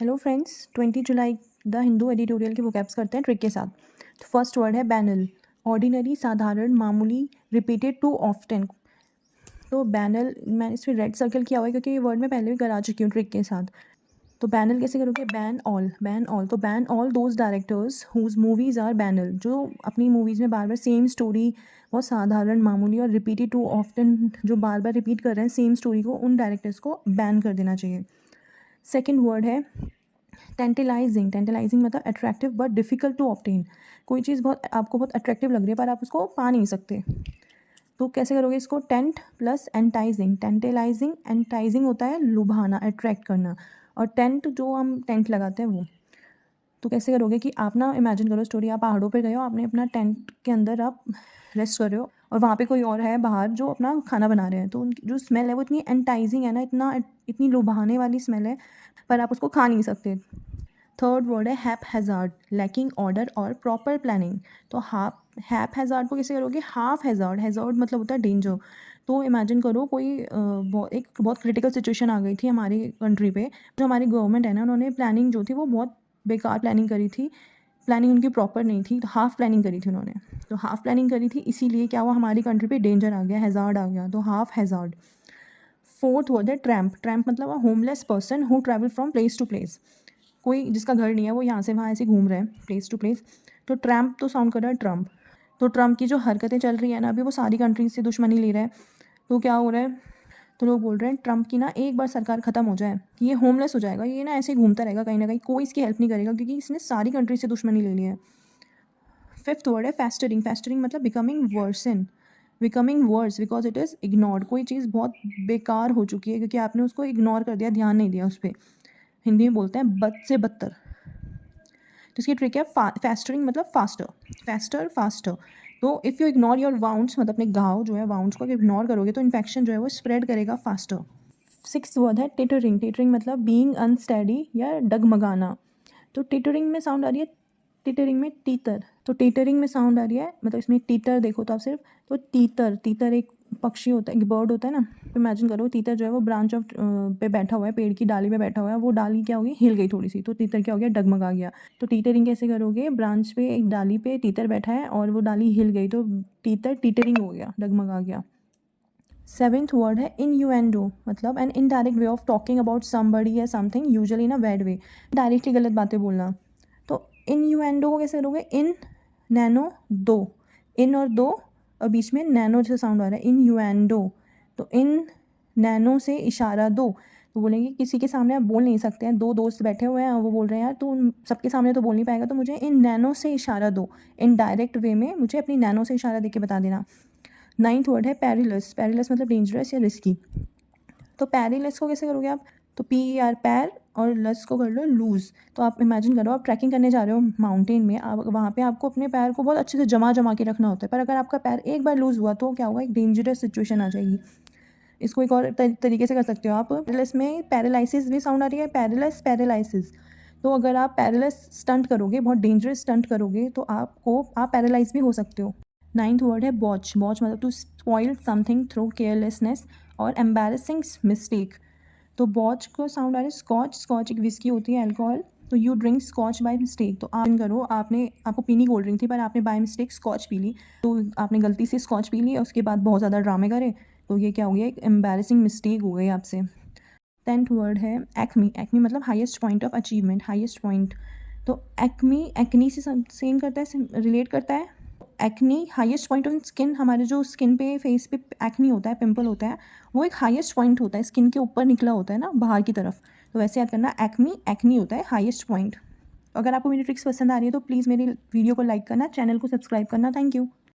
Hello friends, 20 July the Hindu editorial के vocabs करते हैं ट्रिक के साथ। तो फर्स्ट वर्ड है बैनल, ऑर्डिनरी, साधारण, मामूली, रिपीटेड, टू ऑफ्टन। तो बैनल मैंने इस पर रेड सर्कल किया हुआ है क्योंकि ये वर्ड मैं पहले भी करा चुकी हूँ ट्रिक के साथ। तो बैनल कैसे करोगे? Ban all, ban all. तो ban all those directors whose movies are banal, जो अपनी मूवीज़ में बार बार सेम स्टोरी, बहुत साधारण, मामूली और रिपीटेड टू ऑफ्टन, जो बार बार रिपीट कर रहे हैं सेम स्टोरी को, उन डायरेक्टर्स को बैन कर देना चाहिए। सेकेंड वर्ड है टेंटलाइजिंग। टेंटलाइजिंग मतलब attractive but difficult to obtain. कोई चीज़ बहुत आपको बहुत अट्रैक्टिव लग रही है पर आप उसको पा नहीं सकते, तो कैसे करोगे इसको? Tent plus enticing. Tantalizing, enticing होता है लुभाना, अट्रैक्ट करना, और टेंट जो हम टेंट लगाते हैं वो। तो कैसे करोगे कि आप ना इमेजिन करो स्टोरी, आप पहाड़ों पे गए हो, आपने अपना टेंट के अंदर आप रेस्ट कर रहे हो और वहाँ पे कोई और है बाहर जो अपना खाना बना रहे हैं, तो उनकी जो स्मेल है वो इतनी एंटाइजिंग है ना, इतनी लुभाने वाली स्मेल है, पर आप उसको खा नहीं सकते। थर्ड वर्ड है हैप हैज़ार्ड, लैकिंग ऑर्डर और प्रॉपर प्लानिंग। तो हैप हैज़ार्ड को कैसे करोगे? Half hazard. हैज़ार्ड मतलब होता है डेंजर। तो इमेजिन करो कोई एक बहुत क्रिटिकल सिचुएशन आ गई थी हमारी कंट्री पे, जो हमारी गवर्नमेंट है ना, उन्होंने प्लानिंग जो थी वो बहुत बेकार प्लानिंग करी थी, प्लानिंग उनकी प्रॉपर नहीं थी, तो हाफ प्लानिंग करी थी उन्होंने। तो हाफ प्लानिंग करी थी, इसीलिए क्या हुआ, हमारी कंट्री पे डेंजर आ गया, हैज़ार्ड आ गया, तो हाफ हैज़ार्ड। फोर्थ वर्ड है ट्रैम्प। ट्रैम्प मतलब a homeless person who travel from place to place. कोई जिसका घर नहीं है, वो यहाँ से वहाँ ऐसे घूम रहे हैं प्लेस टू प्लेस। तो ट्रैम्प तो साउंड कर रहा है ट्रम्प। तो ट्रम्प की जो हरकतें चल रही है ना अभी, वो सारी कंट्रीज से दुश्मनी ले रहा है। तो क्या हो रहा है? तो लोग बोल रहे हैं ट्रम्प की ना एक बार सरकार ख़त्म हो जाए, ये होमलेस हो जाएगा, ये ना ऐसे ही घूमता रहेगा कहीं ना कहीं, कोई इसकी हेल्प नहीं करेगा क्योंकि इसने सारी कंट्री से दुश्मनी ले ली है। फिफ्थ वर्ड है फेस्टरिंग। फेस्टरिंग मतलब becoming worsen, becoming worse because it is ignored. कोई चीज़ बहुत बेकार हो चुकी है क्योंकि आपने उसको इग्नोर कर दिया, ध्यान नहीं दिया उस पर। हिंदी में बोलते हैं बद से बदतर। तो इसकी ट्रिक है फेस्टरिंग मतलब फास्टर, फेस्टर, फास्टर। तो if you ignore your wounds, मतलब अपने घाव जो है, वाउंड्स को इग्नोर करोगे तो इन्फेक्शन जो है वो स्प्रेड करेगा फास्टर। सिक्स्थ वर्ड है टिटरिंग। टिटरिंग मतलब बीइंग अनस्टेडी या डगमगाना। तो टिटरिंग में साउंड आ रही है, टिटरिंग में टीतर। तो टिटरिंग में साउंड आ रही है, मतलब इसमें टीतर देखो तो आप सिर्फ, तो तीतर, तीतर एक पक्षी होता है, एक बर्ड होता है ना। तो इमेजिन करो तीतर जो है वो ब्रांच ऑफ पे बैठा हुआ है, पेड़ की डाली पे बैठा हुआ है, वो डाली क्या होगी, हिल गई थोड़ी सी, तो तीतर क्या हो गया, डगमगा गया। तो टीटरिंग कैसे करोगे? ब्रांच पे एक डाली पे तीतर बैठा है और वो डाली हिल गई, तो तीतर टीटरिंग हो गया, डगमगा गया। सेवेंथ वर्ड है इनयूएंडो, मतलब an indirect way of talking about somebody या something, usually in a bad way, directly गलत बातें बोलना। तो इनयूएंडो को कैसे करोगे? इन नैनो दो, इन और दो और बीच में नैनो जैसा साउंड आ रहा है, इनयूएंडो। तो इन नैनो से इशारा दो। तो बोलेंगे किसी के सामने आप बोल नहीं सकते हैं, दो दोस्त बैठे हुए हैं और वो बोल रहे हैं यार तू सबके सामने तो बोल नहीं पाएगा, तो मुझे इन नैनो से इशारा दो, इन डायरेक्ट वे में मुझे अपनी नैनो से इशारा दे के बता देना। नाइन्थ वर्ड है पेरिलस। पेरिलस मतलब डेंजरस या रिस्की। तो पेरिलस को कैसे करोगे आप? तो PER पैर और लस को कर लो लूज़। तो आप इमेजिन करो आप ट्रैकिंग करने जा रहे हो माउंटेन में, आप वहाँ पे आपको अपने पैर को बहुत अच्छे से जमा जमा के रखना होता है, पर अगर आपका पैर एक बार लूज़ हुआ तो क्या होगा, एक डेंजरस सिचुएशन आ जाएगी। इसको एक और तरीके से कर सकते हो आप। पेरिलस में पैरालिसिस भी साउंड आ रही है, पेरिलस, पैरालिसिस। तो अगर आप पैरालिस स्टंट करोगे, बहुत डेंजरस स्टंट करोगे, तो आप पैरालाइज भी हो सकते हो। नाइन्थ वर्ड है बॉच। बॉच मतलब to spoil something through carelessness और एम्बैरसिंग मिस्टेक। तो बॉच को साउंड आ रहा है स्कॉच। स्कॉच एक विस्की होती है, अल्कोहल। तो you drink scotch by mistake. तो आप करो, आपको पीनी कोल्ड ड्रिंक थी पर आपने बाय मिस्टेक स्कॉच पी ली, तो आपने गलती से स्कॉच पी ली और उसके बाद बहुत ज़्यादा ड्रामे करे, तो ये क्या हो गया, एक एम्बैरसिंग मिस्टेक हो गई आपसे। टेंथ वर्ड है एक्मी। एक्मी मतलब highest point of achievement, highest point. तो एक्मी एक्नी से सेम करता है, रिलेट करता है। Acne highest point on skin, हमारे जो स्किन पे, फेस पे एक्नी होता है, पिंपल होता है, वो एक हाईएस्ट पॉइंट होता है, स्किन के ऊपर निकला होता है ना बाहर की तरफ। तो वैसे याद करना, एक्मी एक्नी होता है हाईएस्ट पॉइंट। अगर आपको मेरी ट्रिक्स पसंद आ रही है तो प्लीज़ मेरी वीडियो को लाइक करना, चैनल को सब्सक्राइब करना। Thank you.